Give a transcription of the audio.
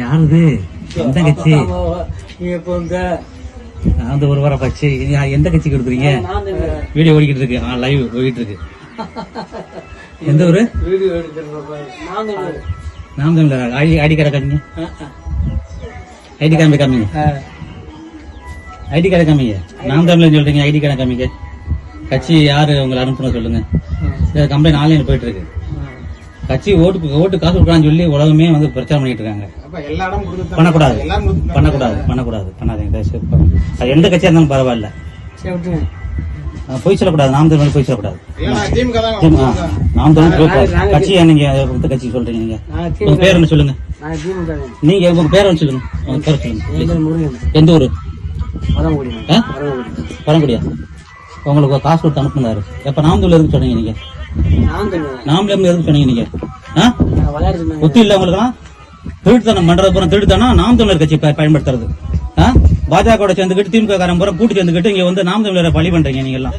யாருது? எந்த கட்சி? அந்த ஒரு வாரம் பச்சு எந்த கட்சிக்கு கொடுக்குறீங்க? வீடியோ ஓடிக்கிட்டு இருக்கு, லைவ் ஓடிக்கிட்டு இருக்கு. எந்த ஊரு? நாம் தமிழர். ஐடி கார்டை காமிங்க, ஐடி கார்டு காமிங்க, ஐடி கார்டை காமிங்க. நாம் தமிழர் சொல்றீங்க, ஐடி கார்டை காமிங்க. கட்சி யாரு உங்களை அனுப்புன சொல்லுங்க. கம்ப்ளைண்ட் ஆன்லைன் போயிட்டு இருக்கு. கட்சி ஓட்டு காசு கொடுக்கலாம்னு சொல்லி உலகமே வந்து பிரச்சாரம் பண்ணிட்டு இருக்காங்க. பண்ணக்கூடாது, பண்ணாதீங்க. அது எந்த கட்சியா இருந்தாலும் பரவாயில்ல, போய் சொல்லக்கூடாது. நாம் தமிழ் போய் சொல்லக்கூடாது. நாம் தமிழ் கட்சியா? நீங்க எந்த கட்சி சொல்றீங்க? நீங்க உங்க பேர் என்ன சொல்லுங்க. நீங்க உங்க பேரை சொல்லுங்க. உங்க பேரை சொல்லுங்க. எந்த ஊரு? பரங்குடியா? உங்களுக்கு காசு கொடுத்து அனுப்புனாரு. எப்ப நாம் தமிழ் எதுக்கு சொன்னீங்க? நீங்க நாம் தமிழ் எதுக்கு சொன்னீங்க? நீங்க ஒத்து இல்ல உங்களுக்குலாம்? திருட்டுத்தனம் பண்றது பூரா திருட்டுத்தனா நாம் தமிழர் கட்சி பயன்படுத்துறது. பாஜக சேர்ந்துக்கிட்டு திமுக காரன் பூரா கூட்டு சேர்ந்துக்கிட்டு இங்க வந்து நாம் தமிழரை பழி பண்றீங்க நீங்க எல்லாம்.